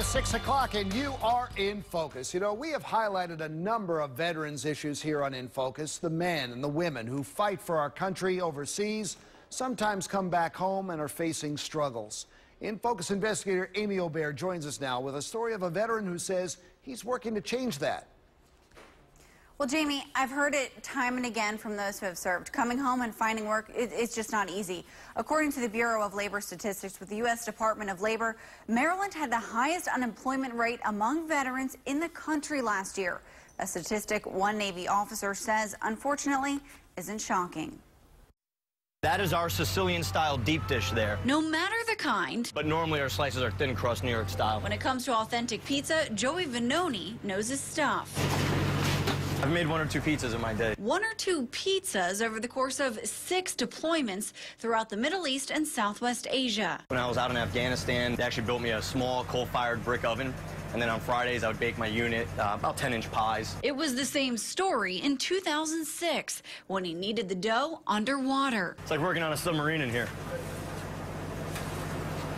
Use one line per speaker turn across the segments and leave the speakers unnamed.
is 6 o'clock and you are in focus. You know, we have highlighted a number of veterans issues here on In Focus. The men and the women who fight for our country overseas sometimes come back home and are facing struggles. In Focus investigator Amy Aubert joins us now with a story of a veteran who says he's working to change that.
Well, Jamie, I've heard it time and again from those who have served. Coming home and finding work, it's just not easy. According to the Bureau of Labor Statistics with the U.S. Department of Labor, Maryland had the highest unemployment rate among veterans in the country last year. A statistic one Navy officer says, unfortunately, isn't shocking.
That is our Sicilian-style deep dish there.
No matter the kind.
But normally our slices are thin crust New York style.
When it comes to authentic pizza, Joey Vanoni knows his stuff.
I've made 1 or 2 pizzas in my day.
1 or 2 pizzas over the course of 6 deployments throughout the Middle East and Southwest Asia.
When I was out in Afghanistan, they actually built me a small coal-fired brick oven. And then on Fridays, I would bake my unit about 10-inch pies.
It was the same story in 2006 when he kneaded the dough underwater.
It's like working on a submarine in here.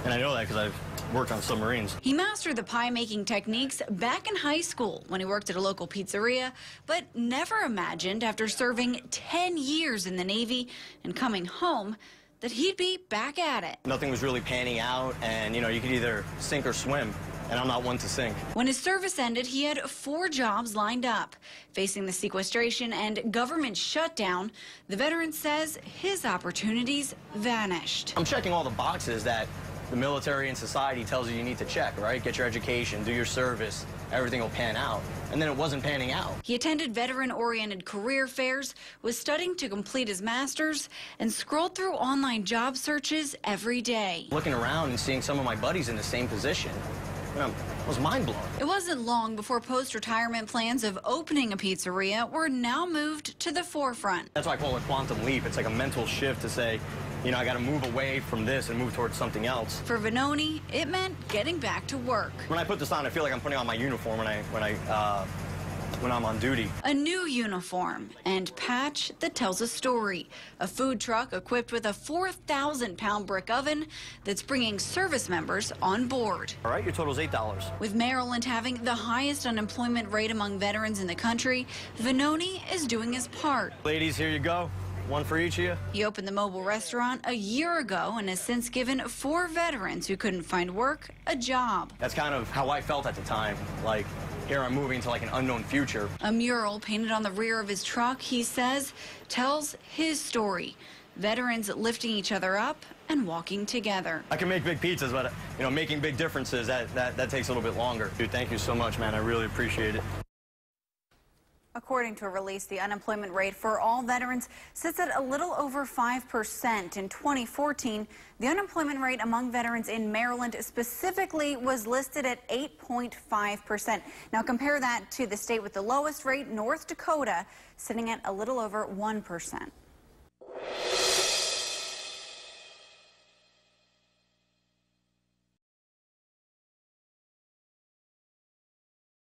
And I know that because I've worked on submarines.
He mastered the pie-making techniques back in high school when he worked at a local pizzeria, but never imagined after serving 10 years in the Navy and coming home that he'd be back at it.
Nothing was really panning out, and, you know, you could either sink or swim. And I'm not one to sink.
When his service ended, he had 4 jobs lined up. Facing the sequestration and government shutdown, the veteran says his opportunities vanished.
I'm checking all the boxes that the military and society tells you need to check, right? Get your education, do your service, everything will pan out. And then it wasn't panning out.
He attended veteran-oriented career fairs, was studying to complete his master's, and scrolled through online job searches every day.
Looking around and seeing some of my buddies in the same position, I was mind-blown.
It wasn't long before post-retirement plans of opening a pizzeria were now moved to the forefront.
That's why I call it quantum leap. It's like a mental shift to say, you know, I got to move away from this and move towards something else.
For Vanoni, it meant getting back to work.
When I put this on, I feel like I'm putting on my uniform when I'm on duty.
A new uniform and patch that tells a story. A food truck equipped with a 4,000-pound brick oven that's bringing service members on board.
All right, your total's $8.
With Maryland having the highest unemployment rate among veterans in the country, Vanoni is doing his part.
Ladies, here you go. 1 for each of you.
He opened the mobile restaurant a year ago and has since given 4 veterans who couldn't find work a job.
That's kind of how I felt at the time. Like, here I'm moving to like an unknown future. A
mural painted on the rear of his truck, he says, tells his story. Veterans lifting each other up and walking together.
I can make big pizzas, but, you know, making big differences, that takes a little bit longer. Dude, thank you so much, man. I really appreciate it.
According to a release, the unemployment rate for all veterans sits at a little over 5%. In 2014, the unemployment rate among veterans in Maryland specifically was listed at 8.5%. Now compare that to the state with the lowest rate, North Dakota, sitting at a little over 1%.